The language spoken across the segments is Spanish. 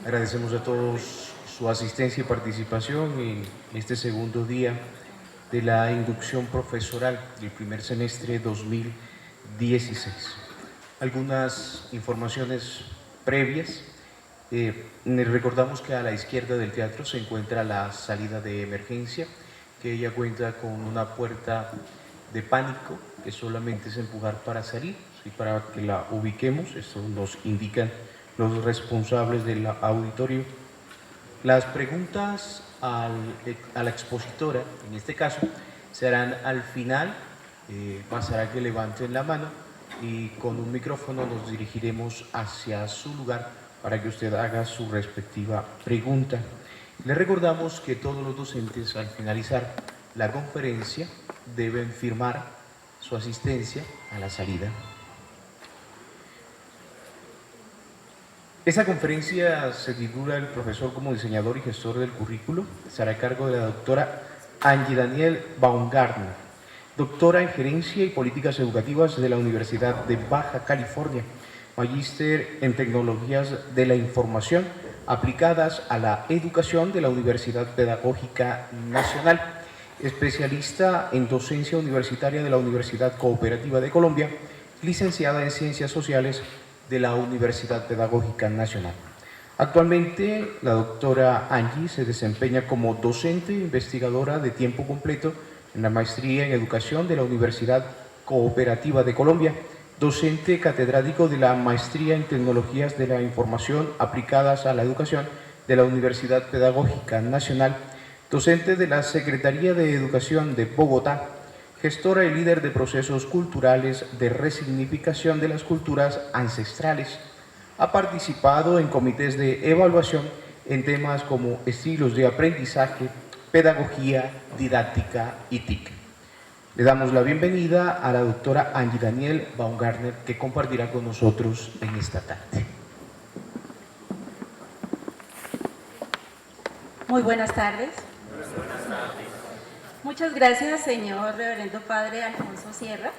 Agradecemos a todos su asistencia y participación en este segundo día de la inducción profesoral del primer semestre 2016. Algunas informaciones previas. Recordamos que a la izquierda del teatro se encuentra la salida de emergencia, que ella cuenta con una puerta de pánico que solamente es empujar para salir, y para que la ubiquemos. Esto nos indican los responsables del auditorio. Las preguntas a la expositora, en este caso, serán al final. Pasará que levanten la mano y con un micrófono nos dirigiremos hacia su lugar para que usted haga su respectiva pregunta. Le recordamos que todos los docentes, al finalizar la conferencia, deben firmar su asistencia a la salida. Esta conferencia se titula El profesor como diseñador y gestor del currículo. Estará a cargo de la doctora Angie Daniel Baumgartner, doctora en Gerencia y Políticas Educativas de la Universidad de Baja California, magíster en Tecnologías de la Información aplicadas a la educación de la Universidad Pedagógica Nacional, especialista en docencia universitaria de la Universidad Cooperativa de Colombia, licenciada en Ciencias Sociales de la Universidad Pedagógica Nacional. Actualmente, la doctora Angie se desempeña como docente investigadora de tiempo completo en la maestría en Educación de la Universidad Cooperativa de Colombia, docente catedrático de la maestría en Tecnologías de la Información aplicadas a la educación de la Universidad Pedagógica Nacional, docente de la Secretaría de Educación de Bogotá, gestora y líder de procesos culturales de resignificación de las culturas ancestrales. Ha participado en comités de evaluación en temas como estilos de aprendizaje, pedagogía, didáctica y TIC. Le damos la bienvenida a la doctora Angie Daniel Baumgartner, que compartirá con nosotros en esta tarde. Muy buenas tardes. Muchas gracias, señor Reverendo Padre Alfonso Sierra,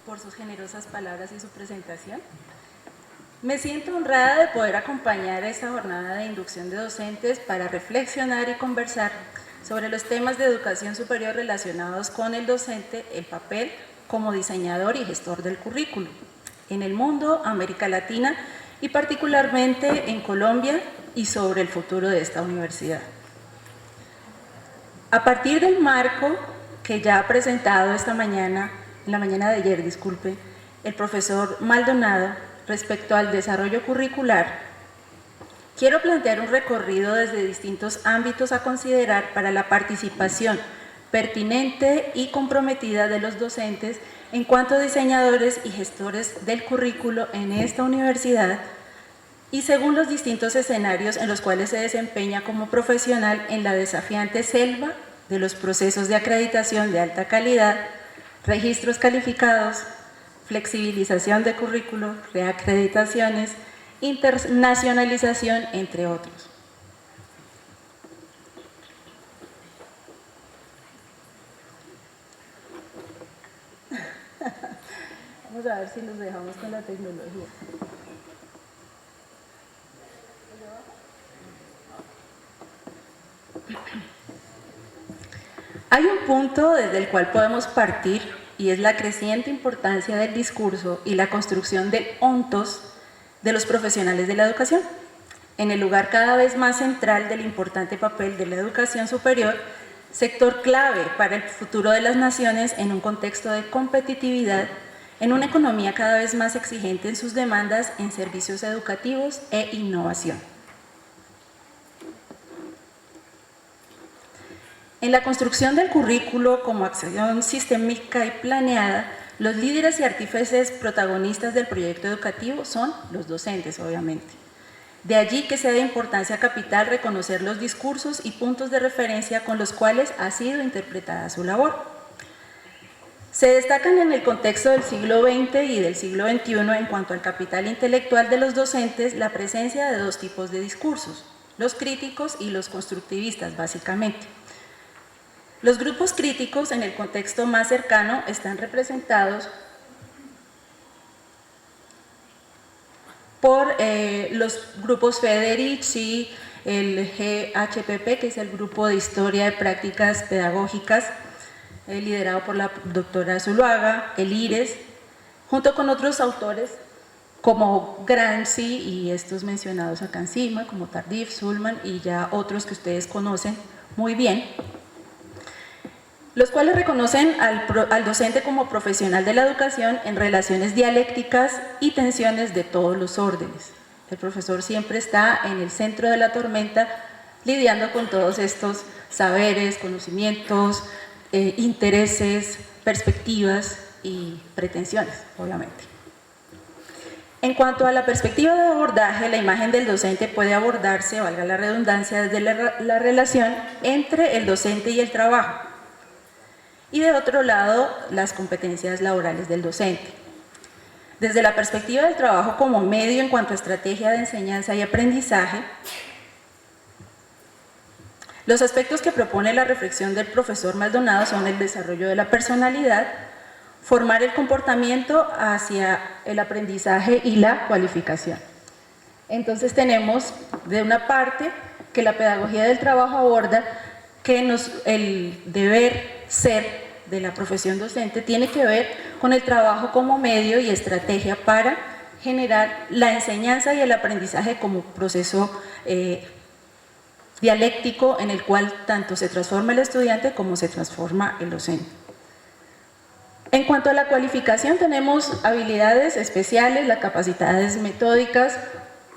por sus generosas palabras y su presentación. Me siento honrada de poder acompañar esta jornada de inducción de docentes para reflexionar y conversar sobre los temas de educación superior relacionados con el docente, el papel como diseñador y gestor del currículo en el mundo, América Latina y particularmente en Colombia, y sobre el futuro de esta universidad. A partir del marco que ya ha presentado esta mañana, en la mañana de ayer, disculpe, el profesor Maldonado respecto al desarrollo curricular, quiero plantear un recorrido desde distintos ámbitos a considerar para la participación pertinente y comprometida de los docentes en cuanto a diseñadores y gestores del currículo en esta universidad, y según los distintos escenarios en los cuales se desempeña como profesional en la desafiante selva de los procesos de acreditación de alta calidad, registros calificados, flexibilización de currículo, reacreditaciones, internacionalización, entre otros. Vamos a ver si nos dejamos con la tecnología. Hay un punto desde el cual podemos partir y es la creciente importancia del discurso y la construcción del ontos de los profesionales de la educación, en el lugar cada vez más central del importante papel de la educación superior, sector clave para el futuro de las naciones en un contexto de competitividad, en una economía cada vez más exigente en sus demandas en servicios educativos e innovación. En la construcción del currículo como acción sistémica y planeada, los líderes y artífices protagonistas del proyecto educativo son los docentes, obviamente. De allí que sea de importancia capital reconocer los discursos y puntos de referencia con los cuales ha sido interpretada su labor. Se destacan en el contexto del siglo XX y del siglo XXI en cuanto al capital intelectual de los docentes la presencia de dos tipos de discursos, los críticos y los constructivistas, básicamente. Los grupos críticos en el contexto más cercano están representados por los grupos Federici, el GHPP, que es el Grupo de Historia de Prácticas Pedagógicas, liderado por la doctora Zuluaga, el IRES, junto con otros autores como Gramsci y estos mencionados acá encima, como Tardif, Sulman y ya otros que ustedes conocen muy bien, los cuales reconocen al docente como profesional de la educación en relaciones dialécticas y tensiones de todos los órdenes. El profesor siempre está en el centro de la tormenta, lidiando con todos estos saberes, conocimientos, intereses, perspectivas y pretensiones, obviamente. En cuanto a la perspectiva de abordaje, la imagen del docente puede abordarse, valga la redundancia, desde la relación entre el docente y el trabajo. Y de otro lado, las competencias laborales del docente. Desde la perspectiva del trabajo como medio en cuanto a estrategia de enseñanza y aprendizaje, los aspectos que propone la reflexión del profesor Maldonado son el desarrollo de la personalidad, formar el comportamiento hacia el aprendizaje y la cualificación. Entonces tenemos de una parte que la pedagogía del trabajo aborda que el deber ser de la profesión docente tiene que ver con el trabajo como medio y estrategia para generar la enseñanza y el aprendizaje como proceso dialéctico en el cual tanto se transforma el estudiante como se transforma el docente. En cuanto a la cualificación, tenemos habilidades especiales, las capacidades metódicas,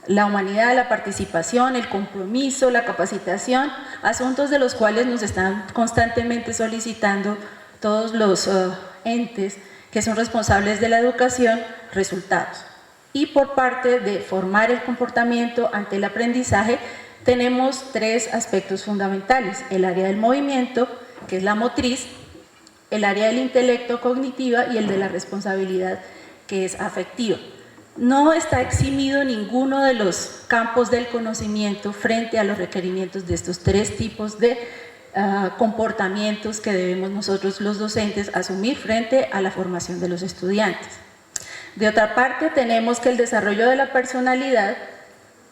la humanidad, la participación, el compromiso, la capacitación, asuntos de los cuales nos están constantemente solicitando todos los entes que son responsables de la educación, resultados. Y por parte de formar el comportamiento ante el aprendizaje, tenemos tres aspectos fundamentales: el área del movimiento, que es la motriz, el área del intelecto cognitiva y el de la responsabilidad, que es afectiva. No está eximido ninguno de los campos del conocimiento frente a los requerimientos de estos tres tipos de comportamientos que debemos nosotros los docentes asumir frente a la formación de los estudiantes. De otra parte, tenemos que el desarrollo de la personalidad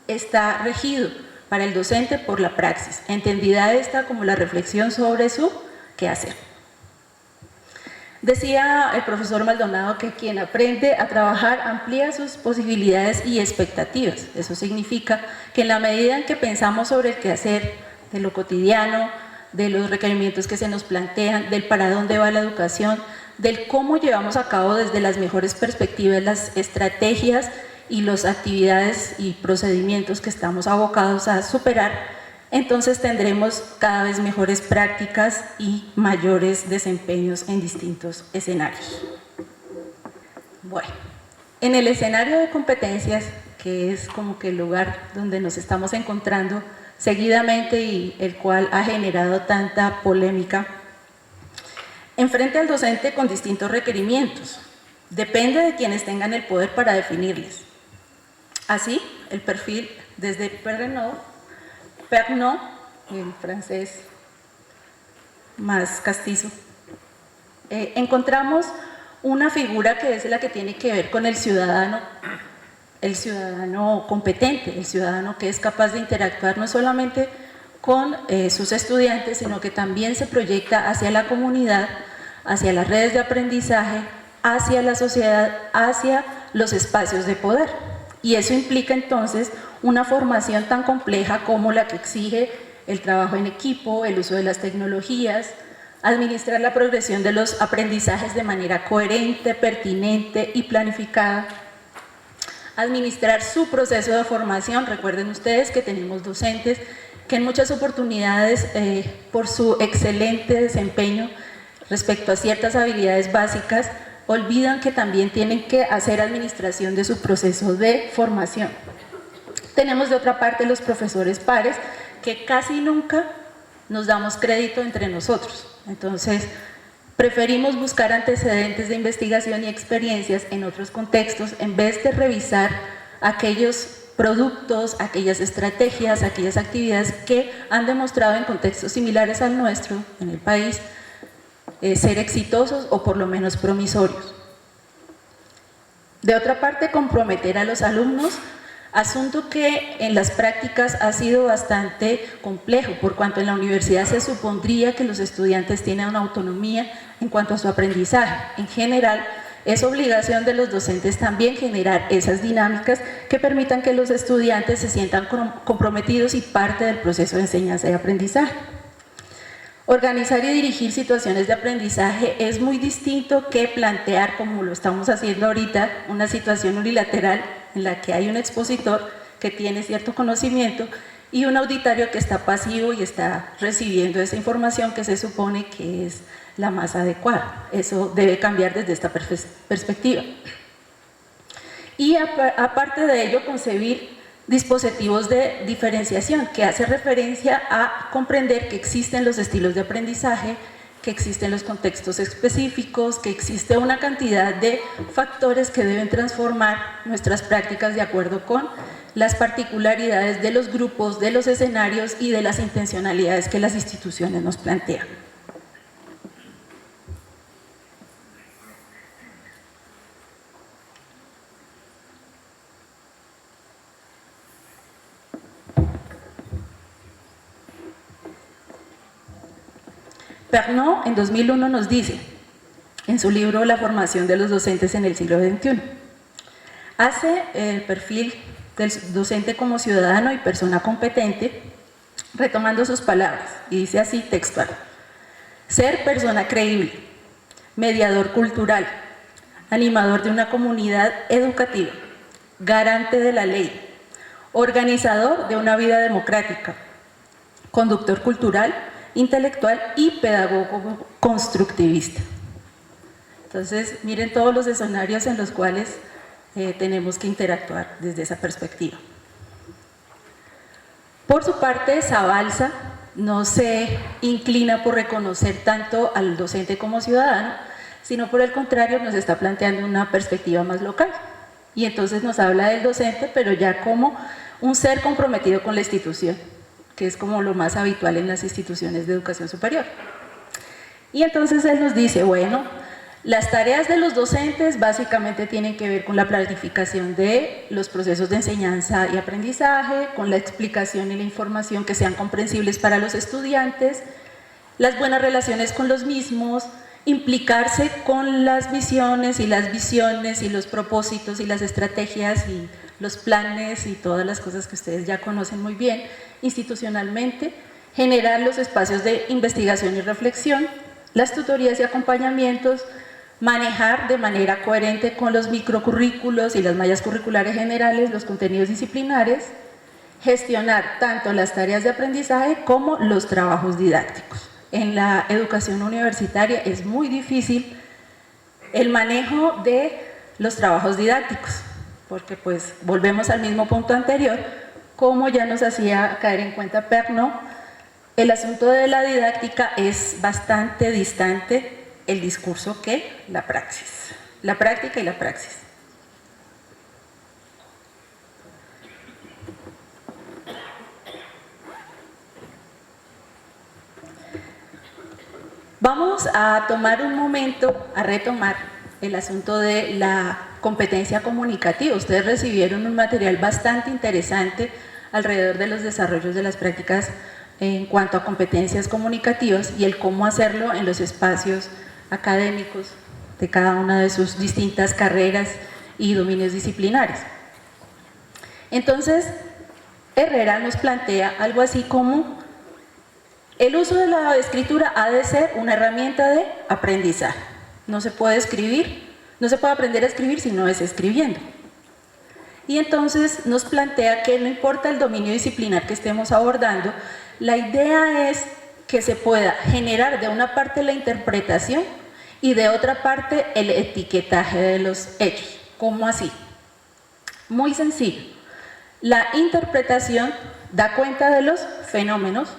está regido para el docente por la praxis, entendida esta como la reflexión sobre su quehacer. Decía el profesor Maldonado que quien aprende a trabajar amplía sus posibilidades y expectativas. Eso significa que en la medida en que pensamos sobre el quehacer de lo cotidiano, de los requerimientos que se nos plantean, del para dónde va la educación, del cómo llevamos a cabo desde las mejores perspectivas las estrategias y las actividades y procedimientos que estamos abocados a superar, entonces tendremos cada vez mejores prácticas y mayores desempeños en distintos escenarios. Bueno, en el escenario de competencias, que es como que el lugar donde nos estamos encontrando seguidamente y el cual ha generado tanta polémica, enfrente al docente con distintos requerimientos. Depende de quienes tengan el poder para definirles. Así, el perfil desde Pernod, en francés más castizo, encontramos una figura que es la que tiene que ver con el ciudadano competente, el ciudadano que es capaz de interactuar no solamente con sus estudiantes, sino que también se proyecta hacia la comunidad, hacia las redes de aprendizaje, hacia la sociedad, hacia los espacios de poder. Y eso implica entonces una formación tan compleja como la que exige el trabajo en equipo, el uso de las tecnologías, administrar la progresión de los aprendizajes de manera coherente, pertinente y planificada, administrar su proceso de formación. Recuerden ustedes que tenemos docentes que en muchas oportunidades, por su excelente desempeño respecto a ciertas habilidades básicas, olvidan que también tienen que hacer administración de su proceso de formación. Tenemos de otra parte los profesores pares, que casi nunca nos damos crédito entre nosotros. Entonces, preferimos buscar antecedentes de investigación y experiencias en otros contextos en vez de revisar aquellos productos, aquellas estrategias, aquellas actividades que han demostrado en contextos similares al nuestro, en el país, ser exitosos o por lo menos promisorios. De otra parte, comprometer a los alumnos asunto que en las prácticas ha sido bastante complejo, por cuanto en la universidad se supondría que los estudiantes tienen una autonomía en cuanto a su aprendizaje. En general, es obligación de los docentes también generar esas dinámicas que permitan que los estudiantes se sientan comprometidos y parte del proceso de enseñanza y aprendizaje. Organizar y dirigir situaciones de aprendizaje es muy distinto que plantear, como lo estamos haciendo ahorita, una situación unilateral en la que hay un expositor que tiene cierto conocimiento y un auditorio que está pasivo y está recibiendo esa información que se supone que es la más adecuada. Eso debe cambiar desde esta perspectiva. Y aparte de ello, concebir dispositivos de diferenciación, que hace referencia a comprender que existen los estilos de aprendizaje, que existen los contextos específicos, que existe una cantidad de factores que deben transformar nuestras prácticas de acuerdo con las particularidades de los grupos, de los escenarios y de las intencionalidades que las instituciones nos plantean. Pernot en 2001 nos dice, en su libro La formación de los docentes en el siglo XXI, hace el perfil del docente como ciudadano y persona competente, retomando sus palabras, y dice así textual: ser persona creíble, mediador cultural, animador de una comunidad educativa, garante de la ley, organizador de una vida democrática, conductor cultural, intelectual y pedagogo constructivista. Entonces, miren todos los escenarios en los cuales tenemos que interactuar desde esa perspectiva. Por su parte, Zabalza no se inclina por reconocer tanto al docente como ciudadano, sino por el contrario nos está planteando una perspectiva más local. Y entonces nos habla del docente, pero ya como un ser comprometido con la institución, que es como lo más habitual en las instituciones de educación superior. Y entonces él nos dice, bueno, las tareas de los docentes básicamente tienen que ver con la planificación de los procesos de enseñanza y aprendizaje, con la explicación y la información que sean comprensibles para los estudiantes, las buenas relaciones con los mismos, implicarse con las misiones y las visiones y los propósitos y las estrategias y los planes y todas las cosas que ustedes ya conocen muy bien institucionalmente, generar los espacios de investigación y reflexión, las tutorías y acompañamientos, manejar de manera coherente con los microcurrículos y las mallas curriculares generales los contenidos disciplinares, gestionar tanto las tareas de aprendizaje como los trabajos didácticos. En la educación universitaria es muy difícil el manejo de los trabajos didácticos, porque pues volvemos al mismo punto anterior, como ya nos hacía caer en cuenta Pernod, el asunto de la didáctica es bastante distante el discurso que la praxis, la práctica y la praxis. Vamos a tomar un momento a retomar el asunto de la competencia comunicativa. Ustedes recibieron un material bastante interesante alrededor de los desarrollos de las prácticas en cuanto a competencias comunicativas y el cómo hacerlo en los espacios académicos de cada una de sus distintas carreras y dominios disciplinares. Entonces, Herrera nos plantea algo así como: el uso de la escritura ha de ser una herramienta de aprendizaje. No se puede escribir, no se puede aprender a escribir si no es escribiendo. Y entonces nos plantea que no importa el dominio disciplinar que estemos abordando, la idea es que se pueda generar de una parte la interpretación y de otra parte el etiquetaje de los hechos. ¿Cómo así? Muy sencillo. La interpretación da cuenta de los fenómenos,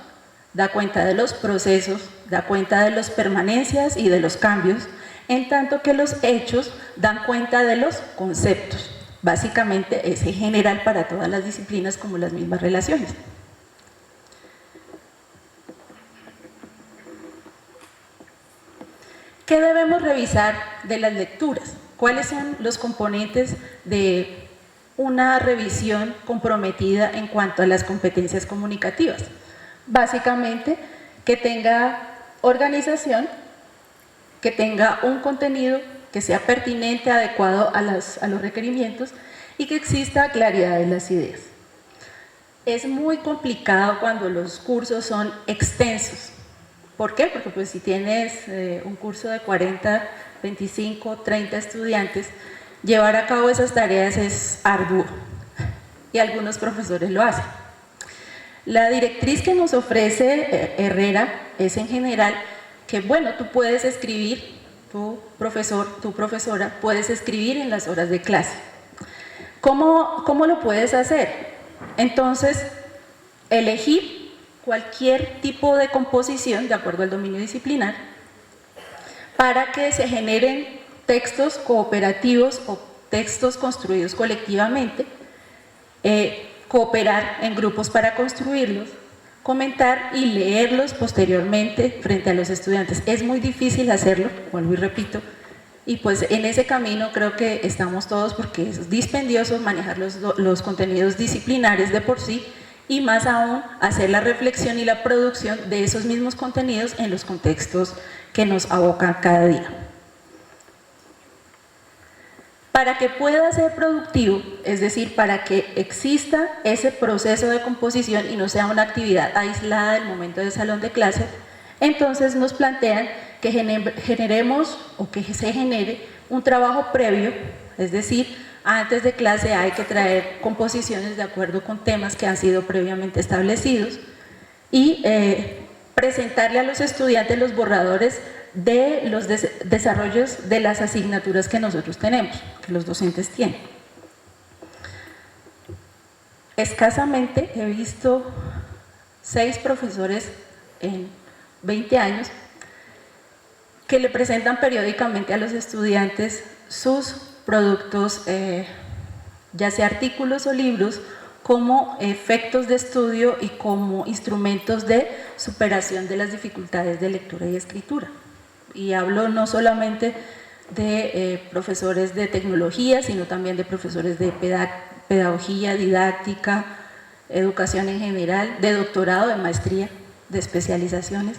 da cuenta de los procesos, da cuenta de las permanencias y de los cambios, en tanto que los hechos dan cuenta de los conceptos. Básicamente es general para todas las disciplinas como las mismas relaciones. ¿Qué debemos revisar de las lecturas? ¿Cuáles son los componentes de una revisión comprometida en cuanto a las competencias comunicativas. Básicamente, que tenga organización, que tenga un contenido que sea pertinente, adecuado a los requerimientos y que exista claridad de las ideas. Es muy complicado cuando los cursos son extensos. ¿Por qué? Porque pues si tienes un curso de 40, 25, 30 estudiantes, llevar a cabo esas tareas es arduo y algunos profesores lo hacen. La directriz que nos ofrece Herrera es en general que, bueno, tú puedes escribir, tu profesor, tu profesora, puedes escribir en las horas de clase. ¿Cómo lo puedes hacer? Entonces, elegir cualquier tipo de composición de acuerdo al dominio disciplinar para que se generen textos cooperativos o textos construidos colectivamente, cooperar en grupos para construirlos, comentar y leerlos posteriormente frente a los estudiantes. Es muy difícil hacerlo, vuelvo y repito, y pues en ese camino creo que estamos todos porque es dispendioso manejar los contenidos disciplinares de por sí y más aún hacer la reflexión y la producción de esos mismos contenidos en los contextos que nos abocan cada día. Para que pueda ser productivo, es decir, para que exista ese proceso de composición y no sea una actividad aislada del momento del salón de clase, entonces nos plantean que generemos o que se genere un trabajo previo, es decir, antes de clase hay que traer composiciones de acuerdo con temas que han sido previamente establecidos y presentarle a los estudiantes los borradores de los desarrollos de las asignaturas que nosotros tenemos, que los docentes tienen. Escasamente he visto 6 profesores en 20 años que le presentan periódicamente a los estudiantes sus productos, ya sea artículos o libros, como efectos de estudio y como instrumentos de superación de las dificultades de lectura y escritura. Y hablo no solamente de profesores de tecnología, sino también de profesores de pedagogía, didáctica, educación en general, de doctorado, de maestría, de especializaciones.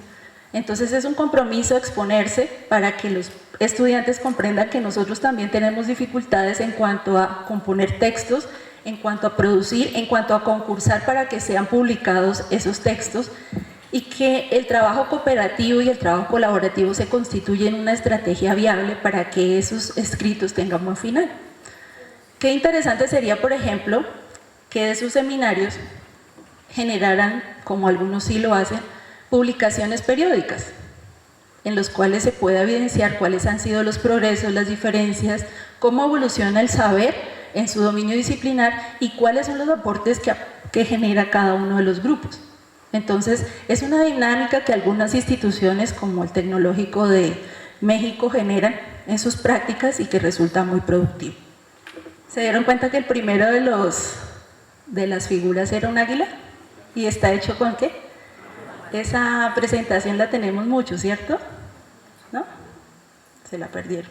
Entonces es un compromiso exponerse para que los estudiantes comprendan que nosotros también tenemos dificultades en cuanto a componer textos, en cuanto a producir, en cuanto a concursar para que sean publicados esos textos y que el trabajo cooperativo y el trabajo colaborativo se constituyen una estrategia viable para que esos escritos tengan buen final. Qué interesante sería, por ejemplo, que de sus seminarios generaran, como algunos sí lo hacen, publicaciones periódicas en los cuales se pueda evidenciar cuáles han sido los progresos, las diferencias, cómo evoluciona el saber en su dominio disciplinar y cuáles son los aportes que genera cada uno de los grupos. Entonces, es una dinámica que algunas instituciones como el Tecnológico de México generan en sus prácticas y que resulta muy productivo. ¿Se dieron cuenta que el primero de las figuras era un águila? ¿Y está hecho con qué? Esa presentación la tenemos mucho, ¿cierto? ¿No? Se la perdieron.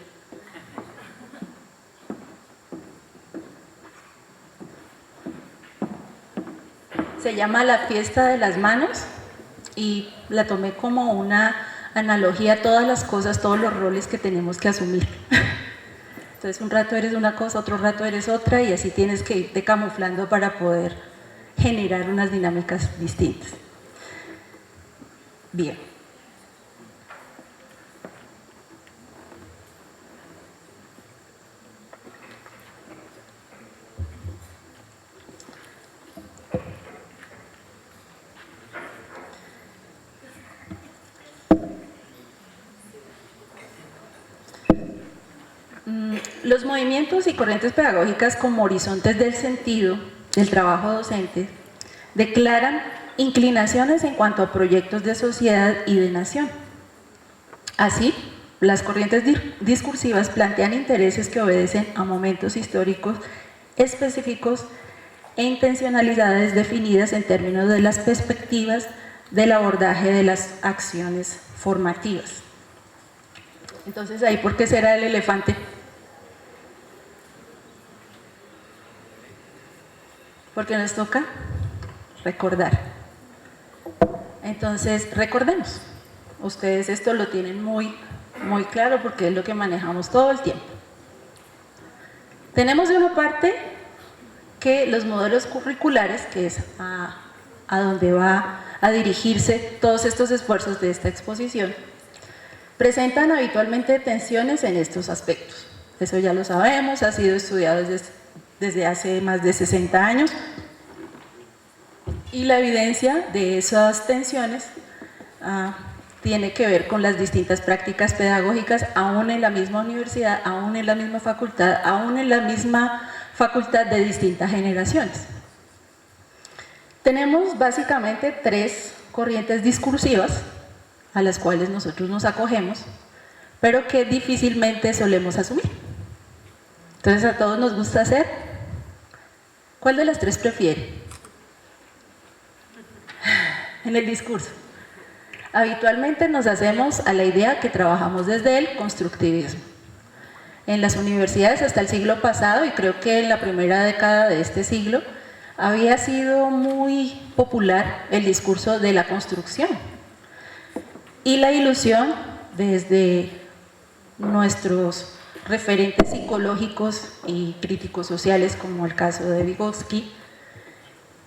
Se llama La Fiesta de las Manos y la tomé como una analogía a todas las cosas, todos los roles que tenemos que asumir. Entonces un rato eres una cosa, otro rato eres otra y así tienes que irte camuflando para poder generar unas dinámicas distintas. Bien. Los movimientos y corrientes pedagógicas como horizontes del sentido del trabajo docente declaran inclinaciones en cuanto a proyectos de sociedad y de nación. Así, las corrientes discursivas plantean intereses que obedecen a momentos históricos específicos e intencionalidades definidas en términos de las perspectivas del abordaje de las acciones formativas. Entonces, ahí, ¿por qué será el elefante? porque nos toca recordar. Entonces, recordemos. Ustedes esto lo tienen muy claro porque es lo que manejamos todo el tiempo. Tenemos de una parte que los modelos curriculares, que es a donde va a dirigirse todos estos esfuerzos de esta exposición, presentan habitualmente tensiones en estos aspectos. Eso ya lo sabemos, ha sido estudiado desde hace más de 60 años y la evidencia de esas tensiones tiene que ver con las distintas prácticas pedagógicas, aún en la misma universidad, aún en la misma facultad, aún en la misma facultad de distintas generaciones. Tenemos básicamente 3 corrientes discursivas a las cuales nosotros nos acogemos, pero que difícilmente solemos asumir. Entonces, a todos nos gusta hacer. ¿Cuál de las 3 prefiere? En el discurso. Habitualmente nos hacemos a la idea que trabajamos desde el constructivismo. En las universidades hasta el siglo pasado, y creo que en la primera década de este siglo, había sido muy popular el discurso de la construcción. Y la ilusión, desde nuestros referentes psicológicos y críticos sociales, como el caso de Vygotsky,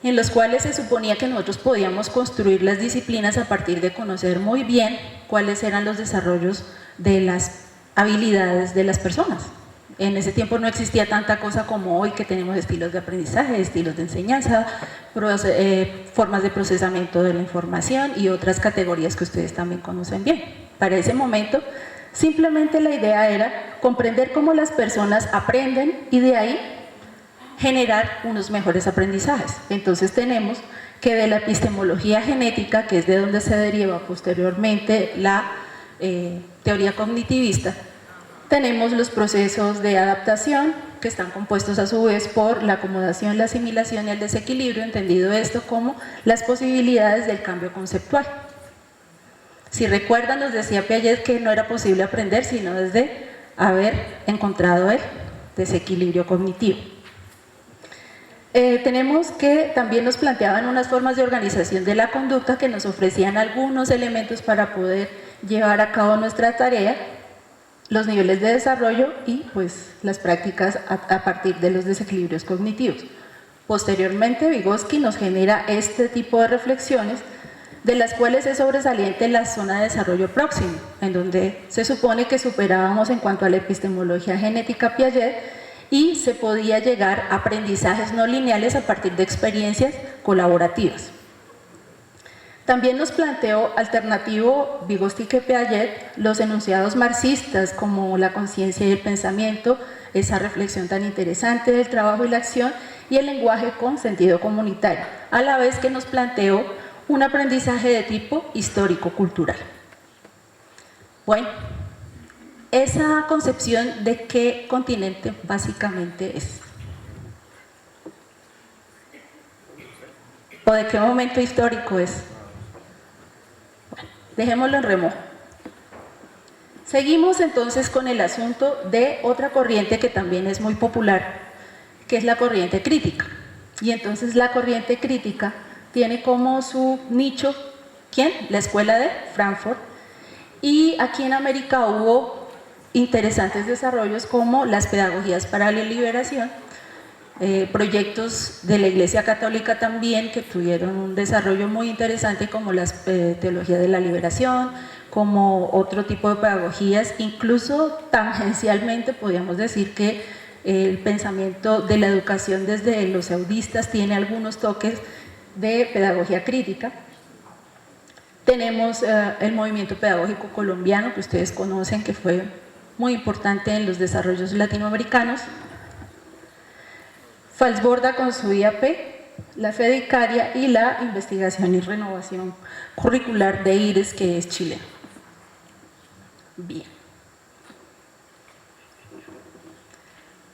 en los cuales se suponía que nosotros podíamos construir las disciplinas a partir de conocer muy bien cuáles eran los desarrollos de las habilidades de las personas. En ese tiempo no existía tanta cosa como hoy, que tenemos estilos de aprendizaje, estilos de enseñanza, formas de procesamiento de la información y otras categorías que ustedes también conocen bien. Para ese momento, simplemente la idea era comprender cómo las personas aprenden y de ahí generar unos mejores aprendizajes. Entonces tenemos que de la epistemología genética, que es de donde se deriva posteriormente la teoría cognitivista, tenemos los procesos de adaptación, que están compuestos a su vez por la acomodación, la asimilación y el desequilibrio, entendido esto como las posibilidades del cambio conceptual. Si recuerdan, nos decía Piaget que no era posible aprender sino desde haber encontrado el desequilibrio cognitivo. Tenemos que también nos planteaban unas formas de organización de la conducta que nos ofrecían algunos elementos para poder llevar a cabo nuestra tarea, los niveles de desarrollo y pues las prácticas a partir de los desequilibrios cognitivos. Posteriormente, Vygotsky nos genera este tipo de reflexiones, de las cuales es sobresaliente la zona de desarrollo próximo, en donde se supone que superábamos en cuanto a la epistemología genética Piaget y se podía llegar a aprendizajes no lineales a partir de experiencias colaborativas. También nos planteó alternativo Vygotsky-Piaget los enunciados marxistas como la conciencia y el pensamiento, esa reflexión tan interesante del trabajo y la acción, y el lenguaje con sentido comunitario, a la vez que nos planteó un aprendizaje de tipo histórico-cultural. Bueno, esa concepción de qué continente básicamente es, o de qué momento histórico es. Bueno, dejémoslo en remojo. Seguimos entonces con el asunto de otra corriente que también es muy popular, que es la corriente crítica. Y entonces la corriente crítica tiene como su nicho, ¿quién? La Escuela de Frankfurt. Y aquí en América hubo interesantes desarrollos como las pedagogías para la liberación, proyectos de la Iglesia Católica también que tuvieron un desarrollo muy interesante como la teología de la liberación, como otro tipo de pedagogías, incluso tangencialmente podríamos decir que el pensamiento de la educación desde los eudistas tiene algunos toques de pedagogía crítica. Tenemos el movimiento pedagógico colombiano, que ustedes conocen, que fue muy importante en los desarrollos latinoamericanos. Falsborda con su IAP, la FEDICARIA y la investigación y renovación curricular de IRES, que es chileno. Bien.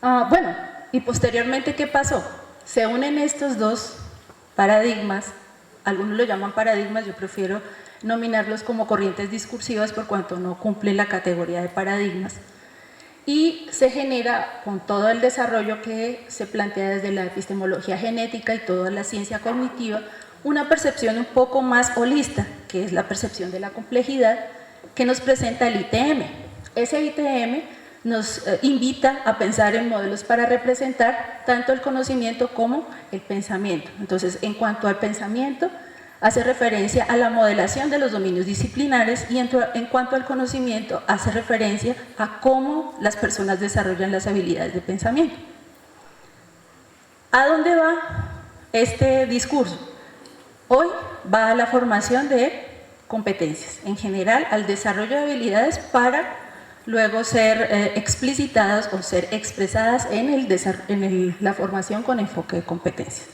Bueno, y posteriormente, ¿qué pasó? Se unen estos dos paradigmas, algunos lo llaman paradigmas, yo prefiero nominarlos como corrientes discursivas por cuanto no cumplen la categoría de paradigmas, y se genera con todo el desarrollo que se plantea desde la epistemología genética y toda la ciencia cognitiva, una percepción un poco más holista, que es la percepción de la complejidad que nos presenta el ITM. Ese ITM nos invita a pensar en modelos para representar tanto el conocimiento como el pensamiento. Entonces, en cuanto al pensamiento, hace referencia a la modelación de los dominios disciplinares y en cuanto al conocimiento, hace referencia a cómo las personas desarrollan las habilidades de pensamiento. ¿A dónde va este discurso? Hoy va a la formación de competencias, en general al desarrollo de habilidades para luego ser explicitadas o ser expresadas en la formación con enfoque de competencias.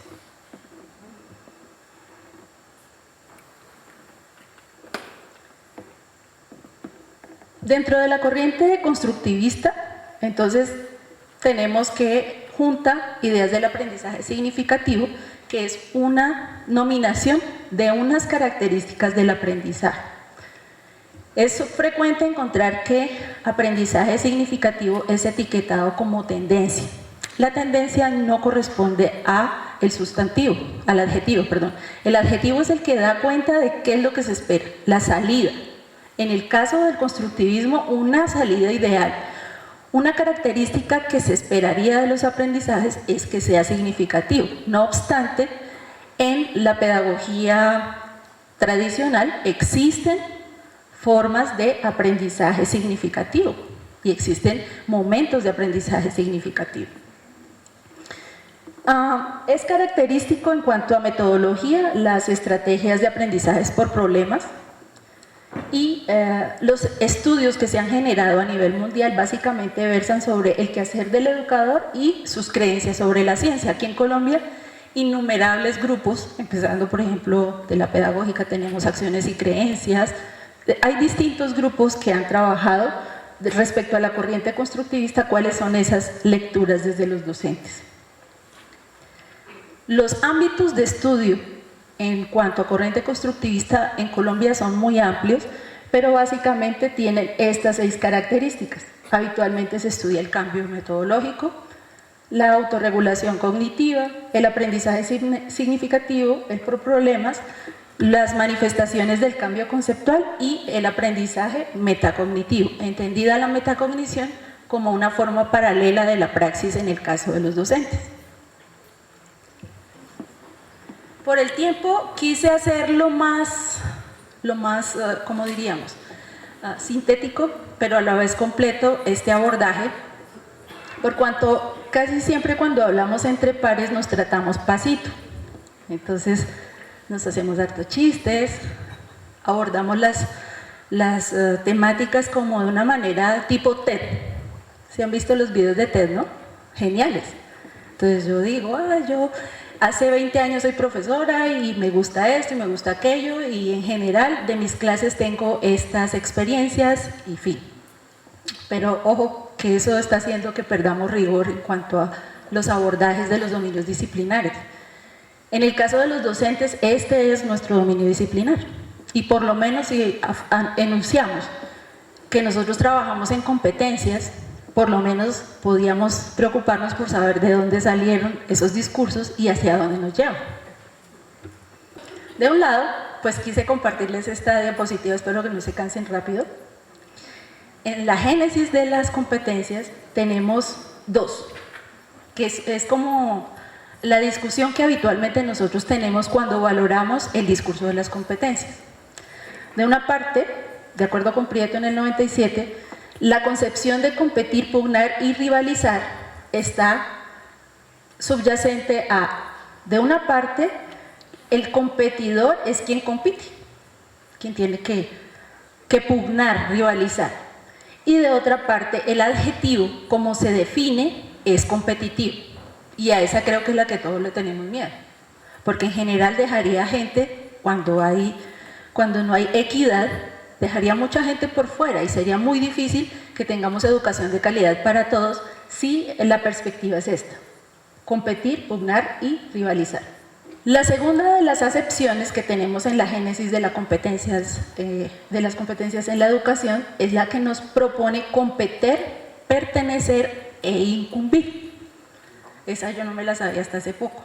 Dentro de la corriente constructivista, entonces, tenemos que junta ideas del aprendizaje significativo, que es una nominación de unas características del aprendizaje. Es frecuente encontrar que aprendizaje significativo es etiquetado como tendencia. La tendencia no corresponde al sustantivo, al adjetivo, perdón. El adjetivo es el que da cuenta de qué es lo que se espera, la salida. En el caso del constructivismo, una salida ideal. Una característica que se esperaría de los aprendizajes es que sea significativo. No obstante, en la pedagogía tradicional existen formas de aprendizaje significativo y existen momentos de aprendizaje significativo. Es característico en cuanto a metodología las estrategias de aprendizajes por problemas y los estudios que se han generado a nivel mundial básicamente versan sobre el quehacer del educador y sus creencias sobre la ciencia. Aquí en Colombia, innumerables grupos, empezando por ejemplo de la pedagógica, tenemos acciones y creencias. Hay distintos grupos que han trabajado respecto a la corriente constructivista, cuáles son esas lecturas desde los docentes. Los ámbitos de estudio en cuanto a corriente constructivista en Colombia son muy amplios, pero básicamente tienen estas 6 características. Habitualmente se estudia el cambio metodológico, la autorregulación cognitiva, el aprendizaje significativo, el por problemas, las manifestaciones del cambio conceptual y el aprendizaje metacognitivo, entendida la metacognición como una forma paralela de la praxis en el caso de los docentes. Por el tiempo quise hacer lo más ¿cómo diríamos? Sintético, pero a la vez completo este abordaje, por cuanto casi siempre cuando hablamos entre pares nos tratamos pasito. Entonces nos hacemos hartos chistes, abordamos las temáticas como de una manera tipo TED. ¿Se han visto los videos de TED, no? Geniales. Entonces yo digo, yo hace 20 años soy profesora y me gusta esto y me gusta aquello y en general de mis clases tengo estas experiencias y fin. Pero ojo, que eso está haciendo que perdamos rigor en cuanto a los abordajes de los dominios disciplinares. En el caso de los docentes, este es nuestro dominio disciplinar y por lo menos si enunciamos que nosotros trabajamos en competencias, por lo menos podíamos preocuparnos por saber de dónde salieron esos discursos y hacia dónde nos llevan. De un lado, pues quise compartirles esta diapositiva, espero que no se cansen rápido. En la génesis de las competencias tenemos 2, que es como la discusión que habitualmente nosotros tenemos cuando valoramos el discurso de las competencias. De una parte, de acuerdo con Prieto en el 97, la concepción de competir, pugnar y rivalizar está subyacente a, de una parte, el competidor es quien compite, quien tiene que pugnar, rivalizar. Y de otra parte, el adjetivo, como se define, es competitivo. Y a esa creo que es la que todos le tenemos miedo. Porque en general dejaría gente, cuando no hay equidad, dejaría mucha gente por fuera y sería muy difícil que tengamos educación de calidad para todos si la perspectiva es esta: competir, pugnar y rivalizar. La segunda de las acepciones que tenemos en la génesis de las competencias en la educación es la que nos propone competir pertenecer e incumbir. Esa yo no me la sabía hasta hace poco.